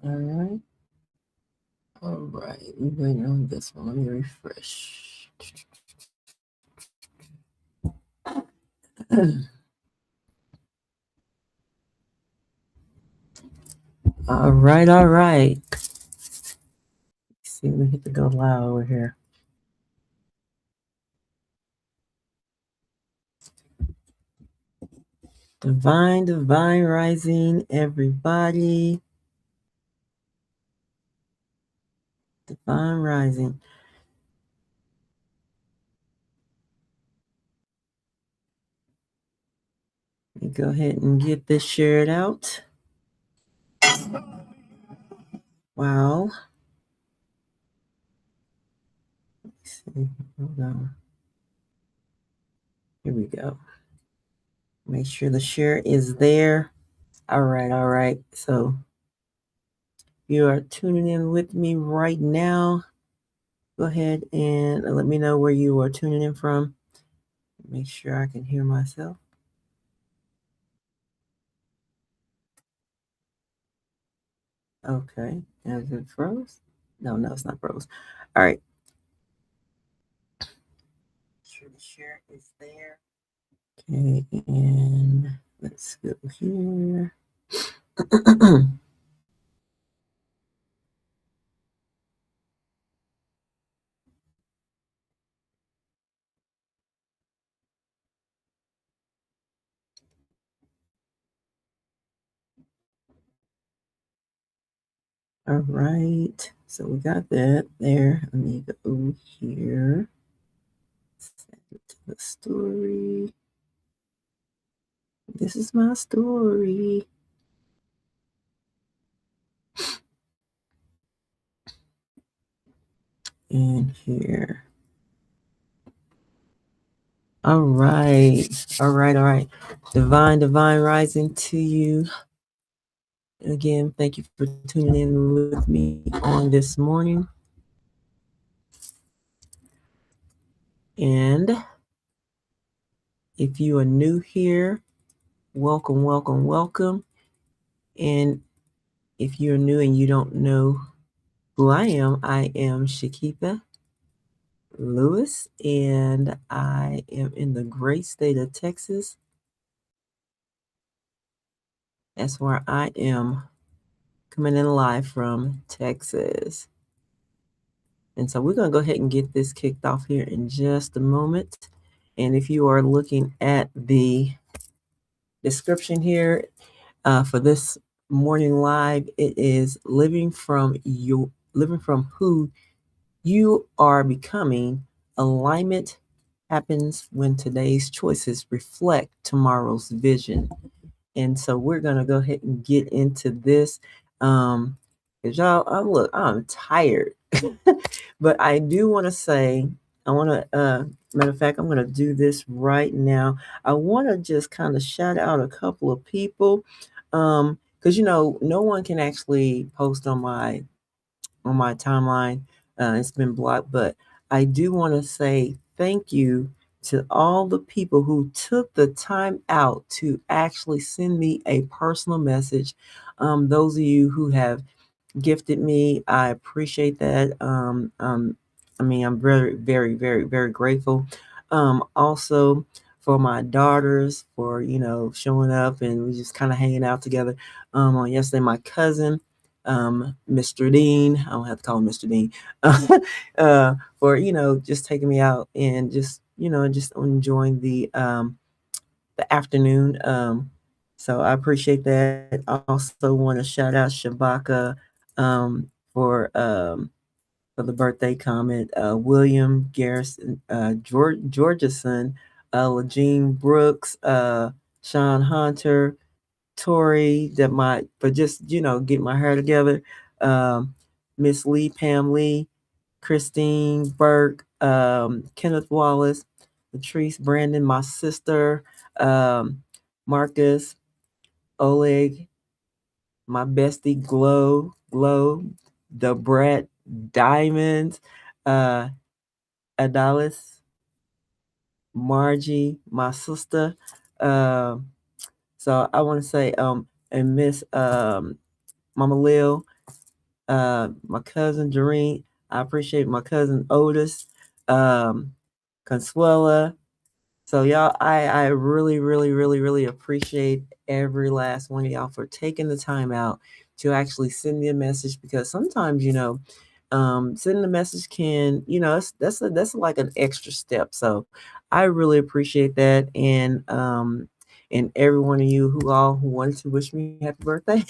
All right. All right. We're waiting on this one. Let me refresh. All right. All right. See, we hit the go loud over here. Divine rising, everybody. Divine rising. Let me go ahead and get this shared out. Wow. Let's see. Hold on. Here we go. Make sure the share is there. All right. All right. So you are tuning in with me right now. Go ahead and let me know where you are tuning in from. Make sure I can hear myself. Okay. Is it froze? No, it's not froze. All right. Make sure the share is there. Okay, and let's go here. All right, so we got that there. Let me go here. Send it to the story. This is my story. And here. All right. All right. Divine rising to you. Again, thank you for tuning in with me on this morning. And if you are new here, welcome. And if you're new and you don't know who I am Shakitha Lewis, and I am in the great state of Texas. That's where I am coming in live from, Texas. And so we're going to go ahead and get this kicked off here in just a moment. And if you are looking at the description here for this morning live, it is living from who you are becoming. Alignment happens when today's choices reflect tomorrow's vision. And so we're going to go ahead and get into this. Because y'all, I'm tired. But I do want to say, matter of fact, I'm going to do this right now. I want to just kind of shout out a couple of people. Because, no one can actually post on my timeline. It's been blocked, but I do want to say thank you to all the people who took the time out to actually send me a personal message. Those of you who have gifted me, I appreciate that. I'm very, very, very, very grateful. Also for my daughters for, showing up and we just kind of hanging out together. On yesterday, my cousin, Mr. Dean, I don't have to call him Mr. Dean, for, just taking me out and just enjoying the afternoon. So I appreciate that. I also want to shout out Shabaka for the birthday comment. William Garrison, George's son, Legene Brooks, Sean Hunter, Tori, for just, getting my hair together. Miss Lee, Pam Lee, Christine Burke, Kenneth Wallace, Latrice Brandon, my sister, Marcus, Oleg, my bestie Glow, the Brett, Diamond, Adalis, Margie, my sister. So I want to say, and Miss Mama Lil, my cousin Doreen. I appreciate my cousin Otis, Consuela. So y'all, I really, really, really, really appreciate every last one of y'all for taking the time out to actually send me a message, because sometimes, sending a message can, that's like an extra step. So I really appreciate that. And every one of you who wanted to wish me happy birthday.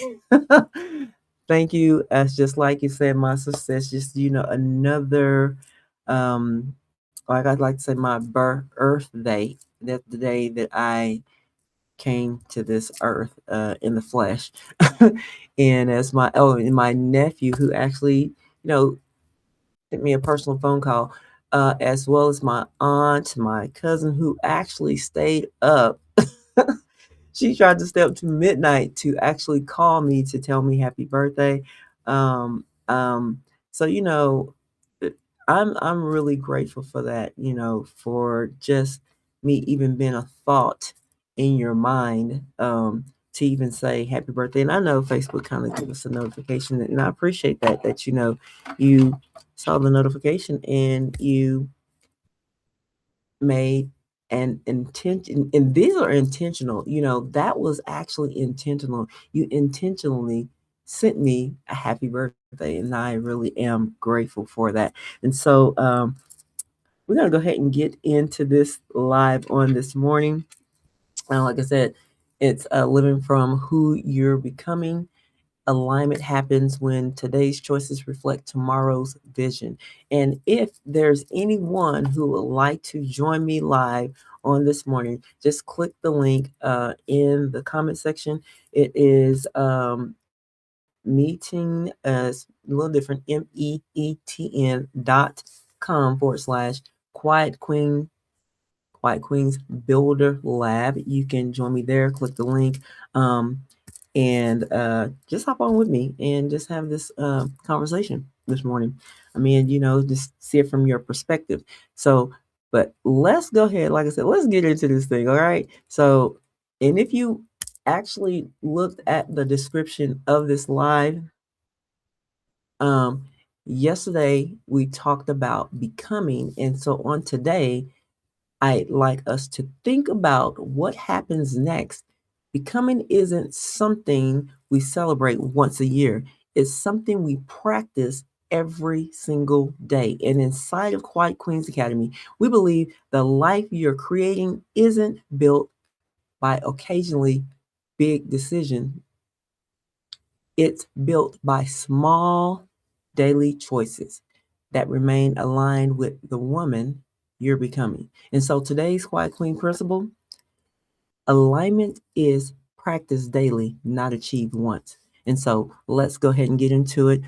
Thank you. As just like you said, my success, just, another, like I'd like to say, my earth day. That's the day that I came to this earth in the flesh. And and my nephew, who actually, sent me a personal phone call, as well as my aunt, my cousin, who actually stayed up. She tried to stay up to midnight to actually call me to tell me happy birthday. Um, um, so uh, I'm really grateful for that. For just me even being a thought in your mind, to even say happy birthday. And I know Facebook kind of gives us a notification, and I appreciate that you saw the notification and you made an intention, and these are intentional. That was actually intentional. You intentionally sent me a happy birthday, and I really am grateful for that. And so we're gonna go ahead and get into this live on this morning. Like I said, it's living from who you're becoming. Alignment happens when today's choices reflect tomorrow's vision. And if there's anyone who would like to join me live on this morning, just click the link in the comment section. It is meeting as a little different, meetn.com/Quiet Queen, Quiet Queens Builder Lab. You can join me there. Click the link. And just hop on with me and just have this conversation this morning. I mean, just see it from your perspective. So, but let's go ahead. Like I said, let's get into this thing. All right. So, and if you actually looked at the description of this live, um, yesterday we talked about becoming. And so on today, I'd like us to think about what happens next. Becoming isn't something we celebrate once a year, it's something we practice every single day. And inside of Quiet Queens Academy, we believe the life you're creating isn't built by occasionally big decisions, it's built by small daily choices that remain aligned with the woman you're becoming. And so today's Quiet Queen principle: alignment is practiced daily, not achieved once. And so let's go ahead and get into it.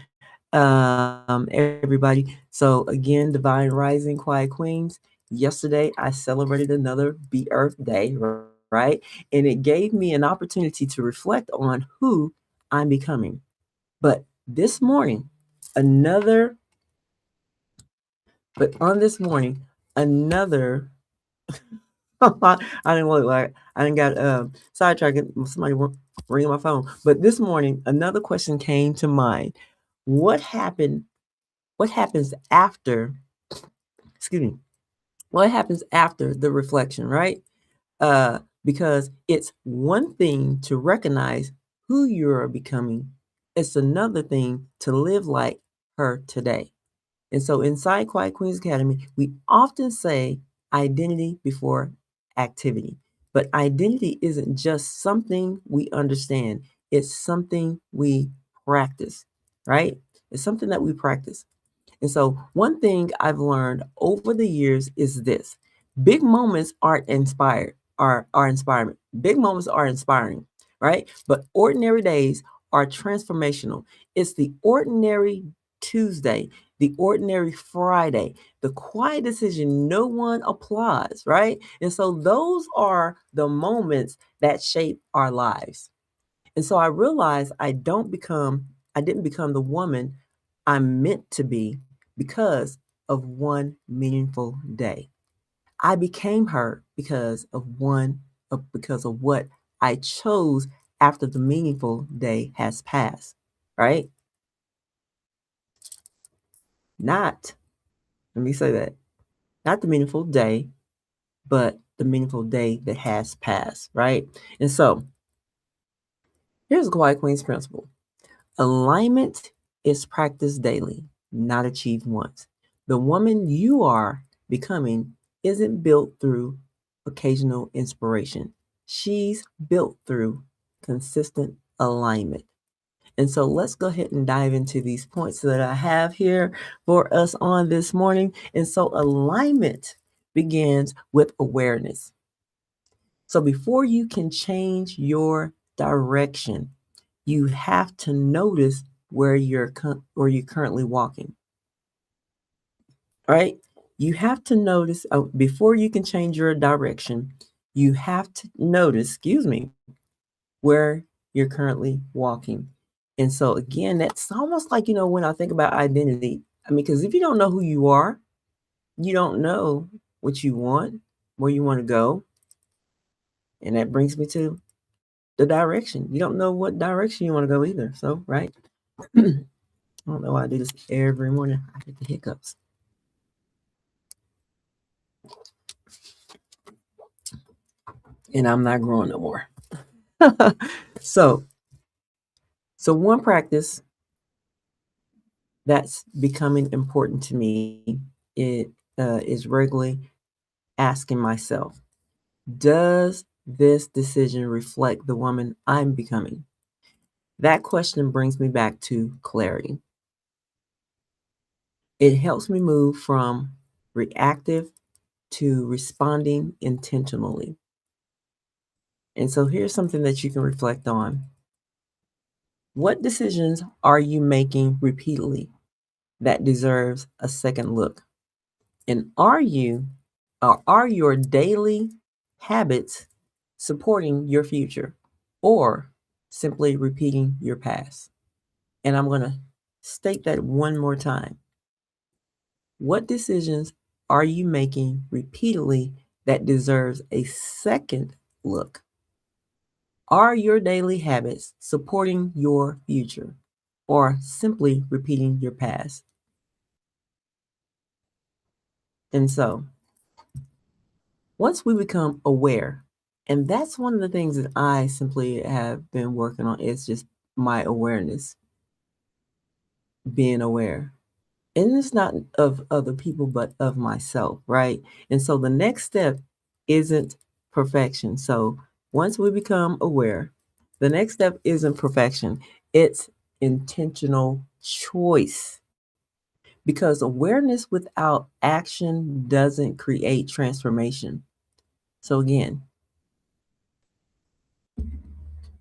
Everybody. So again, Divine Rising Quiet Queens. Yesterday, I celebrated another Be Earth Day, right? And it gave me an opportunity to reflect on who I'm becoming. But this morning, another, but on this morning, another, I didn't look like, I didn't got sidetracked, somebody ringing my phone. But this morning, another question came to mind. What happened, what happens after, excuse me, what happens after the reflection, right? Because it's one thing to recognize who you are becoming. It's another thing to live like her today. And so inside Quiet Queens Academy, we often say identity before activity. But identity isn't just something we understand, it's something we practice, right? It's something that we practice. And so, one thing I've learned over the years is this: big moments aren't inspired, are inspiring. Big moments are inspiring, right? But ordinary days are transformational. It's the ordinary Tuesday, the ordinary Friday, the quiet decision no one applauds, right? And so, those are the moments that shape our lives. And so I realized I didn't become the woman I'm meant to be because of one meaningful day. I became her because of what I chose after the meaningful day has passed, right? Not, let me say that, not the meaningful day, but the meaningful day that has passed, right? And so here's the Quiet Queen's principle. Alignment is practiced daily, not achieved once. The woman you are becoming isn't built through occasional inspiration. She's built through consistent alignment. And so let's go ahead and dive into these points that I have here for us on this morning. And so alignment begins with awareness. So before you can change your direction, you have to notice where you're currently walking. Right? You have to notice before you can change your direction, you have to notice, where you're currently walking. And so again, that's almost like, when I think about identity, I mean, because if you don't know who you are, you don't know what you want, where you want to go. And that brings me to the direction. You don't know what direction you want to go either. So, right? I don't know why I do this every morning. I get the hiccups. And I'm not growing no more. So one practice that's becoming important to me is regularly asking myself, does this decision reflect the woman I'm becoming? That question brings me back to clarity. It helps me move from reactive to responding intentionally. And so here's something that you can reflect on. What decisions are you making repeatedly that deserves a second look? And are your daily habits supporting your future or simply repeating your past? And I'm going to state that one more time. What decisions are you making repeatedly that deserves a second look? Are your daily habits supporting your future or simply repeating your past? And so, once we become aware, and that's one of the things that I simply have been working on, is just my awareness, being aware. And it's not of other people, but of myself, right? And so the next step isn't perfection. So once we become aware, the next step isn't perfection, it's intentional choice. Because awareness without action doesn't create transformation. So again,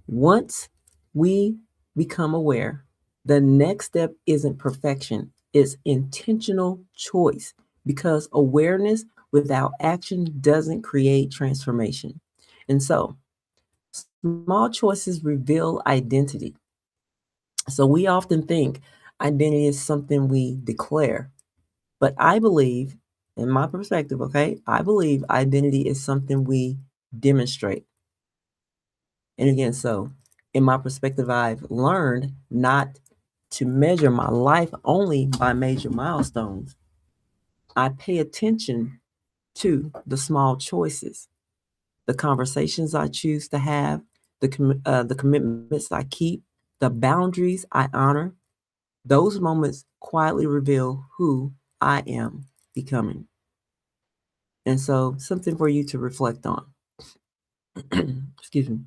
once we become aware, the next step isn't perfection, it's intentional choice, because awareness without action doesn't create transformation. And so, small choices reveal identity. So, we often think identity is something we declare, but I believe, in my perspective, okay, I believe identity is something we demonstrate. And again, so in my perspective, I've learned not to measure my life only by major milestones. I pay attention to the small choices, the conversations I choose to have, the commitments I keep, the boundaries I honor. Those moments quietly reveal who I am becoming. And so, something for you to reflect on. Excuse me.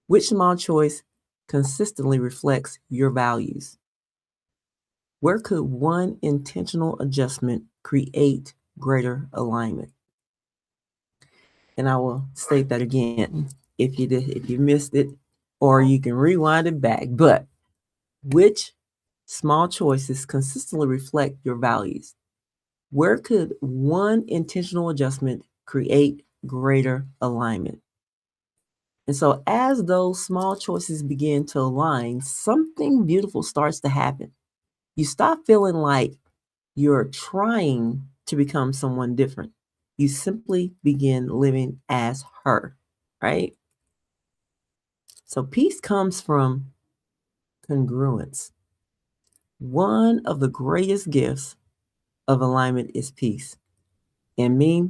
Which small choice consistently reflects your values? Where could one intentional adjustment create greater alignment? And I will state that again if you missed it, or you can rewind it back. But which small choices consistently reflect your values? Where could one intentional adjustment create greater alignment? And so, as those small choices begin to align, something beautiful starts to happen. You stop feeling like you're trying to become someone different. You simply begin living as her, right? So, peace comes from congruence. One of the greatest gifts of alignment is peace. And me,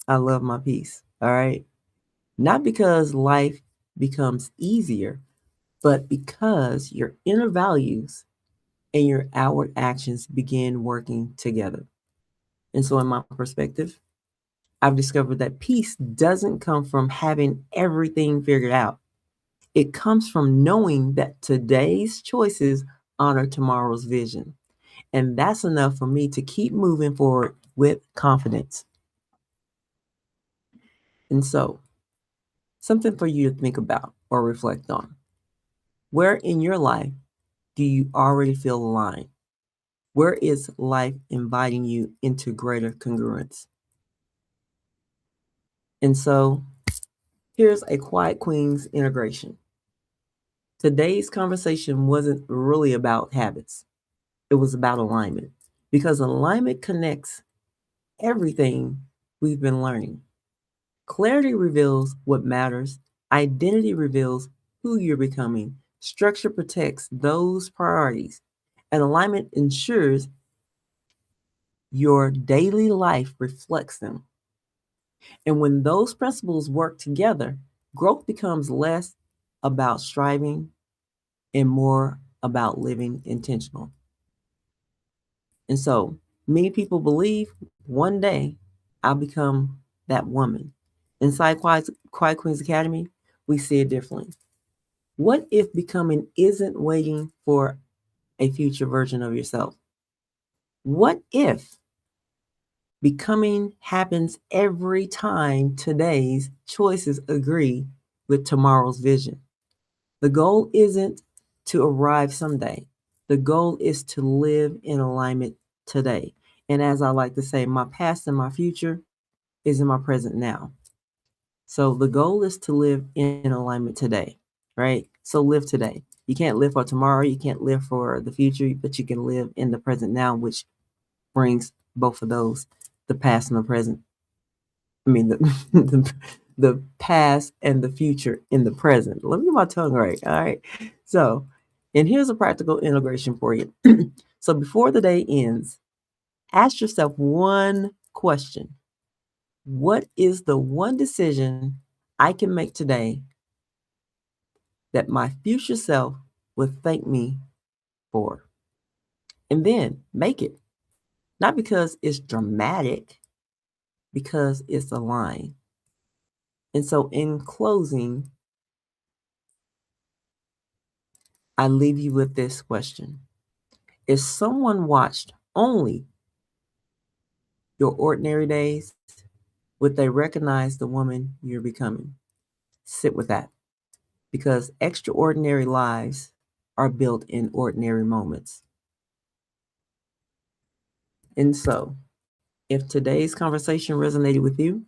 I love my peace. All right. Not because life becomes easier, but because your inner values and your outward actions begin working together. And so, in my perspective, I've discovered that peace doesn't come from having everything figured out. It comes from knowing that today's choices honor tomorrow's vision. And that's enough for me to keep moving forward with confidence. And so, something for you to think about or reflect on. Where in your life do you already feel aligned? Where is life inviting you into greater congruence? And so, here's a Quiet Queen's integration. Today's conversation wasn't really about habits, it was about alignment, because alignment connects everything we've been learning. Clarity reveals what matters, identity reveals who you're becoming, structure protects those priorities, and alignment ensures your daily life reflects them. And when those principles work together, growth becomes less about striving and more about living intentional. And so many people believe one day I'll become that woman. Inside Quiet Queens Academy, we see it differently. What if becoming isn't waiting for a future version of yourself? What if becoming happens every time today's choices agree with tomorrow's vision? The goal isn't to arrive someday. The goal is to live in alignment today. And as I like to say, my past and my future is in my present now. So the goal is to live in alignment today, right? So live today. You can't live for tomorrow, you can't live for the future, but you can live in the present now, which brings both of those, the past and the present. I mean, the past and the future in the present. Let me get my tongue right. All right. So, and here's a practical integration for you. So, before the day ends, ask yourself one question. What is the one decision I can make today that my future self will thank me for? And then make it. Not because it's dramatic, because it's aligned. And so, in closing, I leave you with this question. If someone watched only your ordinary days, would they recognize the woman you're becoming? Sit with that, because extraordinary lives are built in ordinary moments. And so, if today's conversation resonated with you,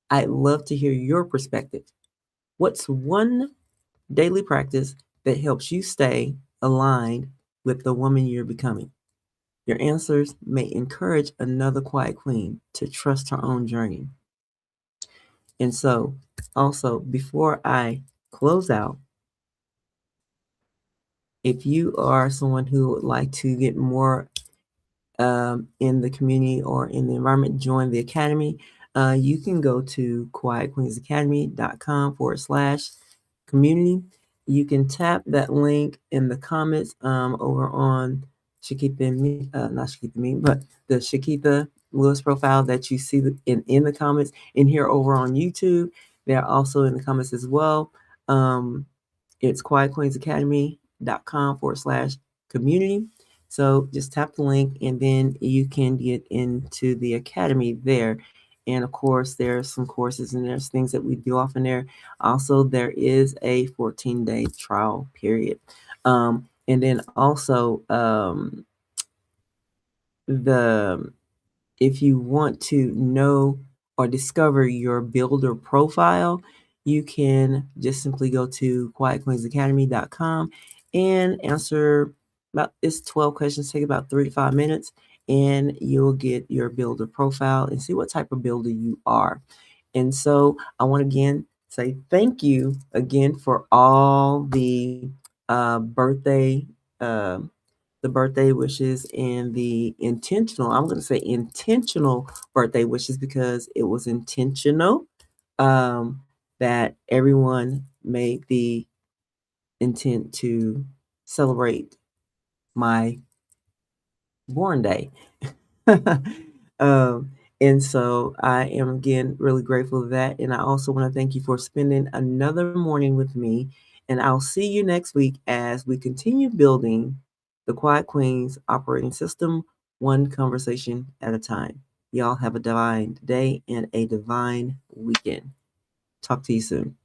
I'd love to hear your perspective. What's one daily practice that helps you stay aligned with the woman you're becoming? Your answers may encourage another quiet queen to trust her own journey. And so, also, before I close out, if you are someone who would like to get more in the community or in the environment, join the academy. You can go to quietqueensacademy.com/community. You can tap that link in the comments over on Shakitha, not Shakitha Me, but the Shakitha Lewis profile that you see in the comments. And here over on YouTube, they're also in the comments as well. It's quietqueensacademy.com/community. So just tap the link and then you can get into the academy there. And of course, there's some courses and there's things that we do often there. Also, there is a 14-day trial period. And then also if you want to know or discover your builder profile, you can just simply go to quietqueensacademy.com and answer it's 12 questions, take about 3 to 5 minutes, and you'll get your builder profile and see what type of builder you are. And so I want to again say thank you again for all the birthday the birthday wishes and the intentional, I'm going to say intentional birthday wishes because it was intentional, that everyone made the intent to celebrate my born day. And so I am again really grateful for that. And I also want to thank you for spending another morning with me. And I'll see you next week as we continue building the Quiet Queens operating system, one conversation at a time. Y'all have a divine day and a divine weekend. Talk to you soon.